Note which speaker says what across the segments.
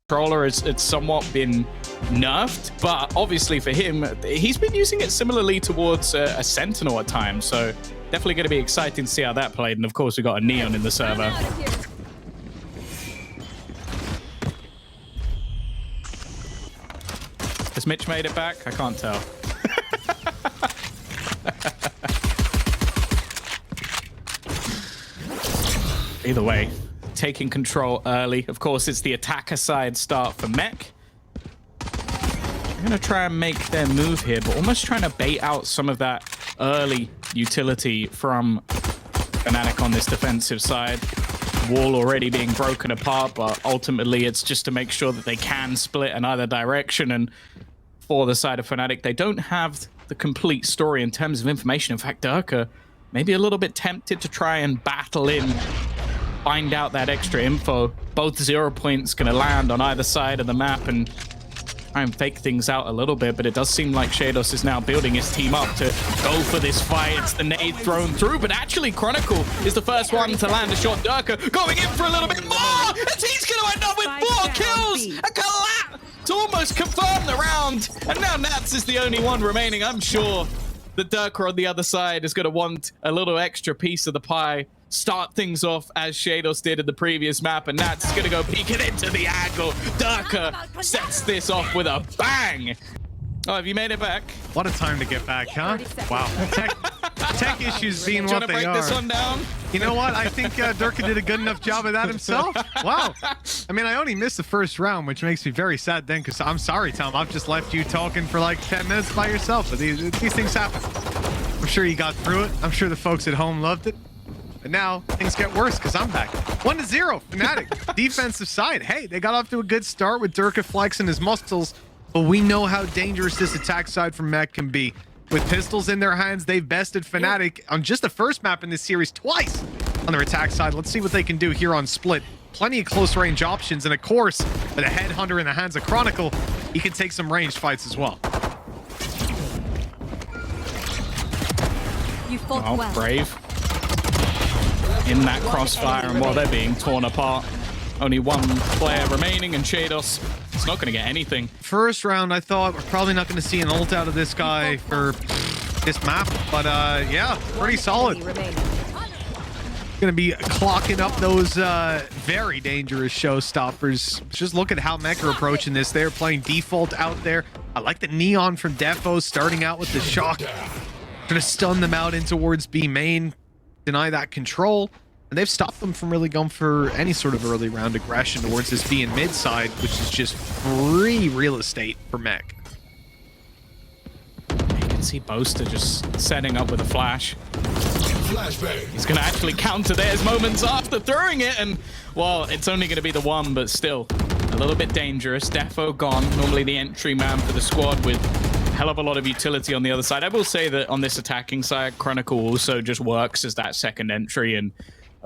Speaker 1: Controller it's somewhat been nerfed, but obviously for him, he's been using it similarly towards a Sentinel at times, so definitely going to be exciting to see how that played. And of course, we got a Neon in the server. Has Mitch made it back? I can't tell. Either way, taking control early. Of course, it's the attacker side start for Mech. They're going to try and make their move here, but almost trying to bait out some of that early utility from Fnatic on this defensive side. Wall already being broken apart, but ultimately it's just to make sure that they can split in either direction. And for the side of Fnatic, they don't have the complete story in terms of information. In fact, Durka maybe a little bit tempted to try and battle in, find out that extra info. Both 0 points going to land on either side of the map and try and fake things out a little bit, but it does seem like Shados is now building his team up to go for this fight. It's the nade thrown through, but actually Chronicle is the first one to land a shot. Durka going in for a little bit more, and he's going to end up with 4 kills. A collapse to almost confirm the round, and now Nats is the only one remaining. I'm sure that Durka on the other side is going to want a little extra piece of the pie. Start things off as Shados did in the previous map, and Nats is going to go peeking into the angle. Durka sets this off with a bang. Oh, have you made it back?
Speaker 2: What a time to get back, huh? Wow. Tech issues being what they are.
Speaker 1: This one down?
Speaker 2: You know what? I think Durka did a good enough job of that himself. Wow. I mean, I only missed the first round, which makes me very sad then, because I'm sorry, Tom. I've just left you talking for like 10 minutes by yourself, but these things happen. I'm sure you got through it. I'm sure the folks at home loved it. But now things get worse because I'm back. 1-0, Fnatic. Defensive side. Hey, they got off to a good start with Durka flexing his muscles, but we know how dangerous this attack side from Mech can be. With pistols in their hands, they've bested Fnatic on just the first map in this series twice on their attack side. Let's see what they can do here on Split. Plenty of close range options, and of course, with a headhunter in the hands of Chronicle, he can take some ranged fights as well.
Speaker 3: You fought well.
Speaker 1: Brave in that crossfire, and while they're being torn apart, only one player remaining, and Shados is not going to get anything.
Speaker 2: First round, I thought we're probably not going to see an ult out of this guy for this map, but yeah, pretty solid. Going to be clocking up those very dangerous showstoppers. Just look at how Mech are approaching this. They're playing default out there. I like the Neon from Defo starting out with the shock. Going to stun them out in towards B main, deny that control, and they've stopped them from really going for any sort of early round aggression towards this B and mid side, which is just free real estate for Mech.
Speaker 1: You can see Boaster just setting up with a flash. He's going to actually counter theirs moments after throwing it, and well, it's only going to be the one, but still a little bit dangerous. Defo gone, normally the entry man for the squad with a hell of a lot of utility on the other side. I will say that on this attacking side, Chronicle also just works as that second entry, and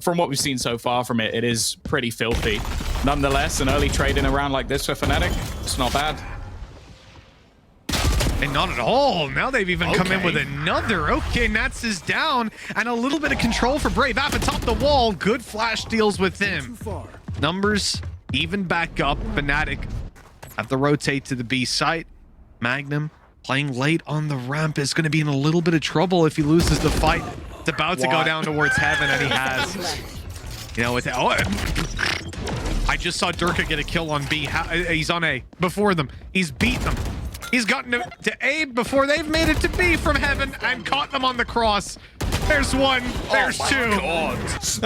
Speaker 1: from what we've seen so far from it, it is pretty filthy. Nonetheless, an early trade in a round like this for Fnatic, it's not bad.
Speaker 2: And not at all. Now they've even come in with another. Okay, Nats is down, and a little bit of control for Brave. Up atop the wall, good flash deals with him. Numbers even back up. Fnatic have to rotate to the B site. Magnum playing late on the ramp is going to be in a little bit of trouble if he loses the fight. It's about to go down towards heaven, and he has. You know, with I just saw Durka get a kill on B. He's on A before them. He's beat them. He's gotten to A before they've made it to B from heaven and caught them on the cross. There's one. There's two.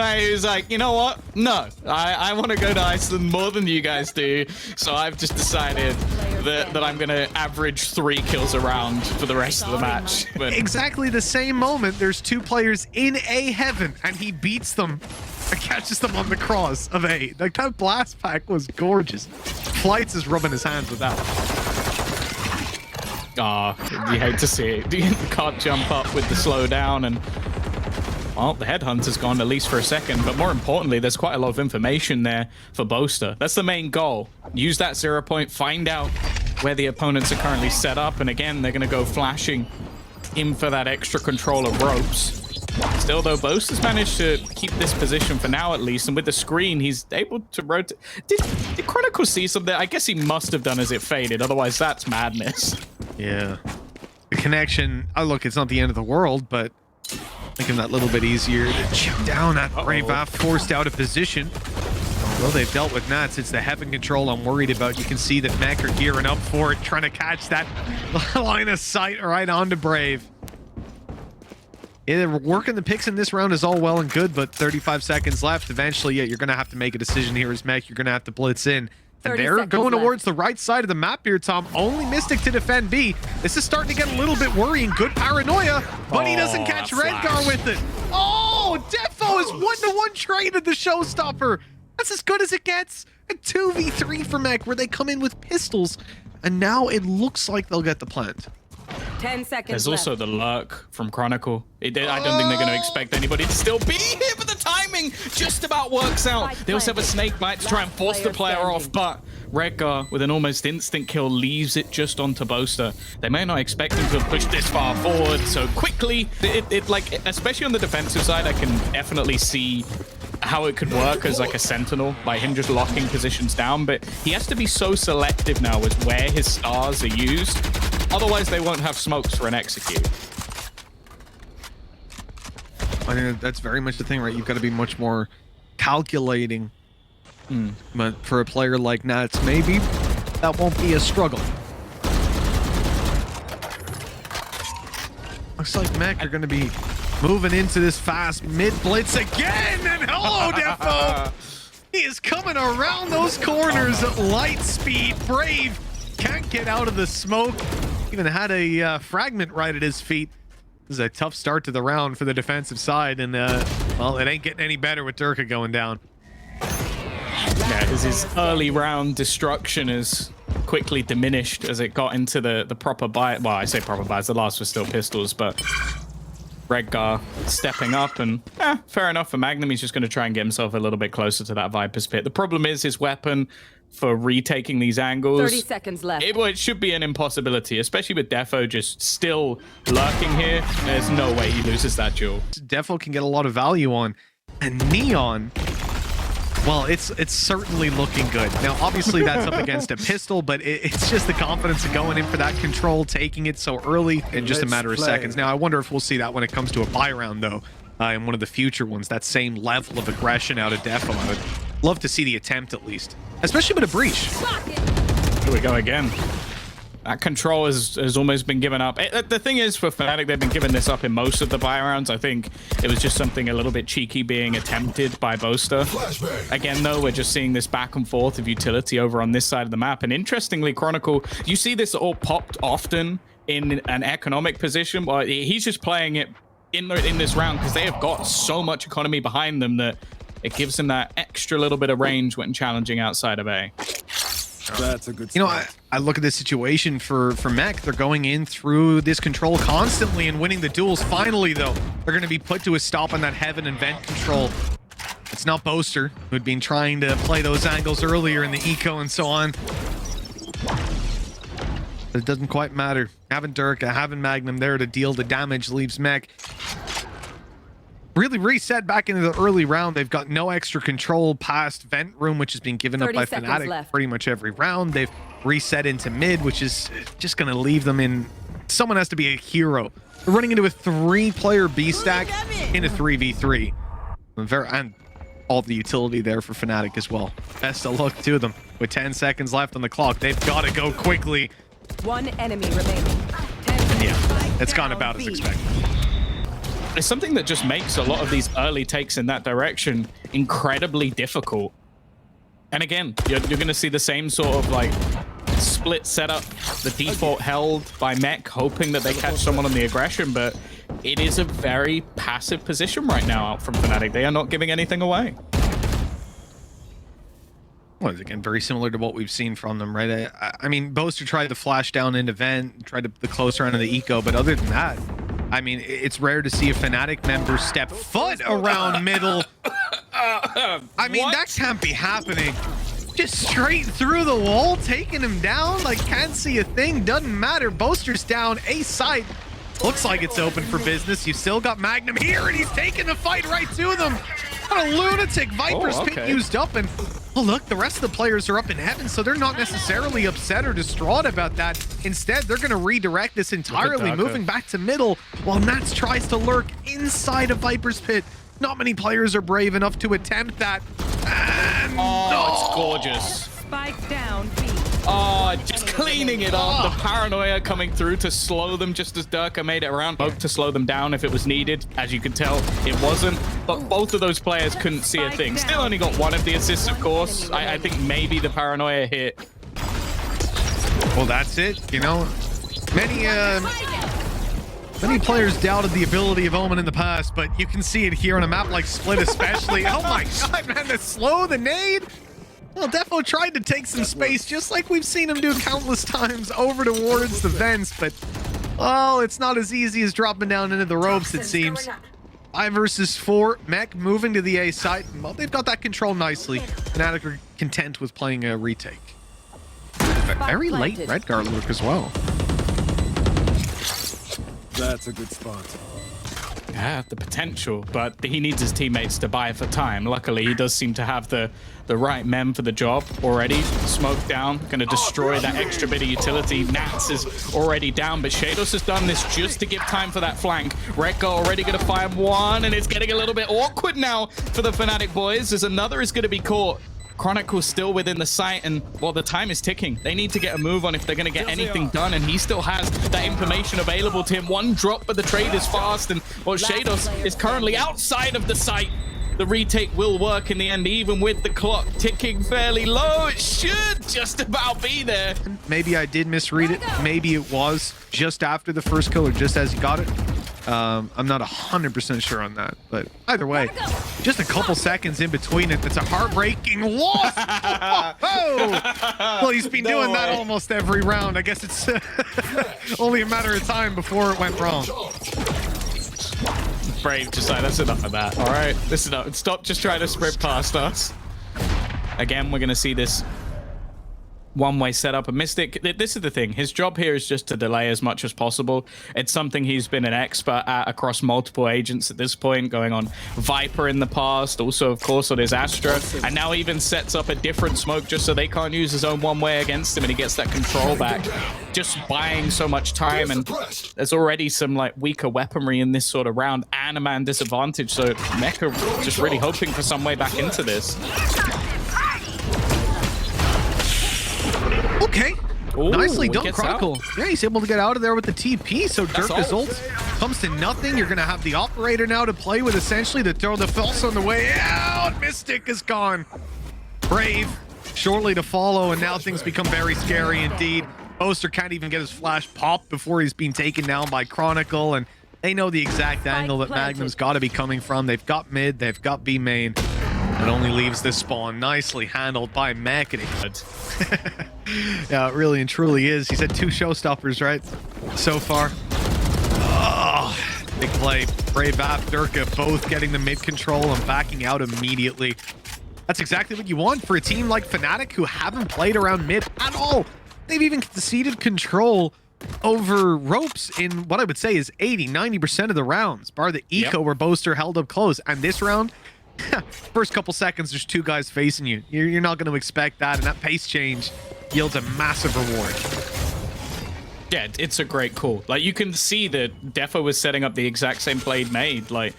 Speaker 1: He was like, you know what? No, I want to go to Iceland more than you guys do. So I've just decided that I'm going to average 3 kills a round for the rest of the match. But
Speaker 2: exactly the same moment, there's 2 players in A heaven, and he beats them and catches them on the cross of A. Like, that blast pack was gorgeous. Flights is rubbing his hands with that one.
Speaker 1: Ah, you hate to see it. You can't jump up with the slowdown, and well, the headhunter's gone at least for a second, but more importantly, there's quite a lot of information there for Boaster. That's the main goal. Use that 0 point, find out where the opponents are currently set up, and again, they're going to go flashing in for that extra control of ropes. Still, though, Boaster's managed to keep this position for now, at least. And with the screen, he's able to rotate. Did Chronicle see something? I guess he must have done as it faded. Otherwise, that's madness.
Speaker 2: Yeah. The connection, oh, look, it's not the end of the world, but making that little bit easier to chip down that Brave Off, forced out of position. Although they've dealt with Nats, it's the Heaven control I'm worried about. You can see that Mech are gearing up for it, trying to catch that line of sight right onto Brave. Yeah, working the picks in this round is all well and good, but 35 seconds left. Eventually, yeah, you're going to have to make a decision here as Mech. You're going to have to blitz in. And they're going towards the right side of the map here, Tom. Only Mystic to defend B. This is starting to get a little bit worrying. Good paranoia, but he doesn't catch Redgar with it. Oh, Defo is 1-to-1 traded the showstopper. That's as good as it gets. A 2v3 for Mech, where they come in with pistols. And now it looks like they'll get the plant.
Speaker 3: 10 seconds
Speaker 1: There's
Speaker 3: left.
Speaker 1: also the lurk from Chronicle. I don't think they're going to expect anybody to still be here, but the timing just about works out. They also have a snake bite to try and force the player off, but Redgar, with an almost instant kill, leaves it just onto Boaster. They may not expect him to have pushed this far forward so quickly. Like, especially on the defensive side, I can definitely see how it could work as like a sentinel, by him just locking positions down, but he has to be so selective now with where his stars are used. Otherwise, they won't have smokes for an execute.
Speaker 2: I think that's very much the thing, right? You've got to be much more calculating. But for a player like Nats, maybe that won't be a struggle. Looks like Mech are going to be moving into this fast mid blitz again. And hello, Defo! He is coming around those corners at light speed. Brave can't get out of the smoke. Even had a fragment right at his feet. This is a tough start to the round for the defensive side, and well, it ain't getting any better with Durka going down.
Speaker 1: Yeah, as his early round destruction is quickly diminished as it got into the proper buy. Well, I say proper buys, the last was still pistols, but Redgar stepping up, and fair enough for Magnum. He's just going to try and get himself a little bit closer to that Viper's Pit. The problem is his weapon for retaking these angles.
Speaker 3: 30 seconds left.
Speaker 1: It should be an impossibility, especially with Defo just still lurking here. There's no way he loses that duel.
Speaker 2: Defo can get a lot of value on, and Neon, well, it's certainly looking good. Now, obviously, that's up against a pistol, but it's just the confidence of going in for that control, taking it so early in just a matter of seconds. Now, I wonder if we'll see that when it comes to a buy round, though, in one of the future ones, that same level of aggression out of Defo. I would love to see the attempt, at least, especially with a breach.
Speaker 1: Here we go again. That control has almost been given up. The thing is, for Fnatic, they've been giving this up in most of the buy rounds. I think it was just something a little bit cheeky being attempted by Boaster. Again, though, we're just seeing this back and forth of utility over on this side of the map. And interestingly, Chronicle, you see this all popped often in an economic position. But he's just playing it in this round because they have got so much economy behind them that it gives them that extra little bit of range when challenging outside of A.
Speaker 4: That's a good start.
Speaker 2: You know, I look at this situation for Mech. They're going in through this control constantly and winning the duels. Finally, though, they're going to be put to a stop on that Heaven and Vent control. It's not Boaster, who had been trying to play those angles earlier in the eco and so on. But it doesn't quite matter. Having Durka, having Magnum there to deal the damage leaves Mech really reset back into the early round. They've got no extra control past Vent Room, which has been given up by Fnatic
Speaker 3: left.
Speaker 2: pretty much every round. They've reset into mid, which is just going to leave them in... Someone has to be a hero. They're running into a 3-player B stack in a 3v3. And all the utility there for Fnatic as well. Best of luck to them. With 10 seconds left on the clock, they've got to go quickly.
Speaker 3: One enemy remaining.
Speaker 2: Yeah, it's gone about as expected.
Speaker 1: It's something that just makes a lot of these early takes in that direction incredibly difficult. And again, you're going to see the same sort of like split setup, the default held by Mech, hoping that they catch someone on the aggression, but it is a very passive position right now out from Fnatic. They are not giving anything away.
Speaker 2: Well, again, very similar to what we've seen from them, right? I mean, Boaster tried to flash down into Vent, tried to the closer end of the eco, but other than that, I mean, it's rare to see a Fnatic member step foot around middle. I mean, that can't be happening. Just straight through the wall, taking him down. Like, can't see a thing, doesn't matter. Boaster's down, A side. Looks like it's open for business. You still got Magnum here, and he's taking the fight right to them. What a lunatic. Viper's pick used up, and oh, look, the rest of the players are up in heaven, so they're not necessarily upset or distraught about that. Instead, they're going to redirect this entirely, moving back to middle, while Nats tries to lurk inside of Viper's pit. Not many players are brave enough to attempt that. And
Speaker 1: it's gorgeous.
Speaker 3: Spike down, B.
Speaker 1: Oh, just cleaning it up. The paranoia coming through to slow them just as Durka made it around. Both to slow them down if it was needed. As you can tell, it wasn't. But both of those players couldn't see a thing. Still only got one of the assists, of course. I think maybe the paranoia hit.
Speaker 2: Well, that's it. You know, many players doubted the ability of Omen in the past, but you can see it here on a map like Split especially. Oh my god, man, to slow the nade. Well, Defo tried to take some space, just like we've seen him do countless times over towards the vents, but, oh, it's not as easy as dropping down into the ropes, it seems. 5 versus 4, Mech moving to the A side. Well, they've got that control nicely. Fnatic are content with playing a retake. Very late Redguard look as well.
Speaker 4: That's a good spot.
Speaker 1: Yeah, the potential, but he needs his teammates to buy for time. Luckily, he does seem to have the right mem for the job already. Smoke down, gonna destroy that extra bit of utility. Nats is already down, but Shados has done this just to give time for that flank. Rekka already gonna find one, and it's getting a little bit awkward now for the Fnatic boys, as another is gonna be caught. Chronicle's still within the sight, and well, the time is ticking. They need to get a move on if they're going to get anything done, and he still has that information available to him. One drop, but the trade is fast, and well, Shados is currently outside of the sight. The retake will work in the end, even with the clock ticking fairly low. It should just about be there.
Speaker 2: Maybe I did misread it. Maybe it was just after the first kill or just as he got it. I'm not 100% sure on that, but either way, just a couple seconds in between it. It's a heartbreaking loss. Well, he's been doing that almost every round. I guess it's only a matter of time before it went wrong.
Speaker 1: Brave just like, that's enough of that. All right, this is enough. Stop just trying to sprint past us. Again, we're going to see this one-way setup. A Mystic, this is the thing. His job here is just to delay as much as possible. It's something he's been an expert at across multiple agents at this point, going on Viper in the past, also, of course, on his Astra, and now even sets up a different smoke just so they can't use his own one-way against him, and he gets that control back. Just buying so much time, and there's already some like weaker weaponry in this sort of round and a man disadvantage, so Mecha just really hoping for some way back into this.
Speaker 2: Okay.
Speaker 1: Ooh,
Speaker 2: nicely done, Chronicle. Yeah, he's able to get out of there with the TP, so Durka's ult comes to nothing. You're going to have the operator now to play with, essentially, to throw the Pulse on the way out. Mystic is gone. Brave shortly to follow, and now things become very scary indeed. Boaster can't even get his flash popped before he's being taken down by Chronicle, and they know the exact angle that Magnum's got to be coming from. They've got mid, they've got B main. It only leaves this spawn. Nicely handled by Mech. Yeah, it really and truly is. He's had 2 showstoppers, right? So far. Oh, big play. Brave App, Durka, both getting the mid control and backing out immediately. That's exactly what you want for a team like Fnatic, who haven't played around mid at all. They've even conceded control over ropes in what I would say is 80-90% of the rounds, bar the eco where Boaster held up close. And this round, first couple seconds, there's 2 guys facing you. You're not going to expect that, and that pace change yields a massive reward.
Speaker 1: Yeah, it's a great call. Like, you can see that Defo was setting up the exact same play made, like,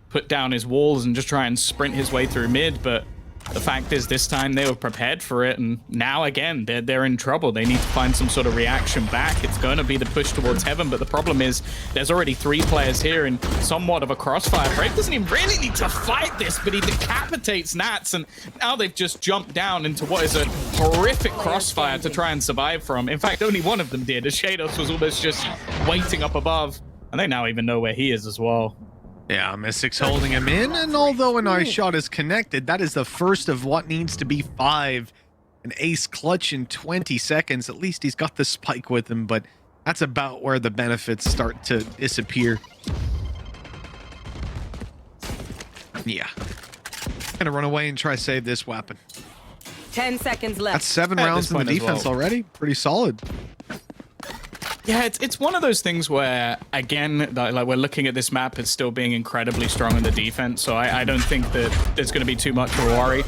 Speaker 1: put down his walls and just try and sprint his way through mid, but the fact is this time they were prepared for it, and now again they're in trouble. They need to find some sort of reaction back. It's going to be the push towards heaven, but the problem is there's already 3 players here in somewhat of a crossfire. Brave doesn't even really need to fight this, but he decapitates Nats, and now they've just jumped down into what is a horrific crossfire to try and survive from. In fact, only one of them did, as Shados was almost just waiting up above, and they now even know where he is as well.
Speaker 2: Yeah, Mystic's holding him in, and although an eye shot is connected, that is the first of what needs to be 5. An ace clutch in 20 seconds. At least he's got the spike with him, but that's about where the benefits start to disappear. Yeah. Gonna run away and try to save this weapon.
Speaker 3: 10 seconds left.
Speaker 2: That's 7 rounds in the defense already. Pretty solid.
Speaker 1: Yeah, it's one of those things where, again, like we're looking at this map as still being incredibly strong in the defense, so I don't think that there's going to be too much of a worry.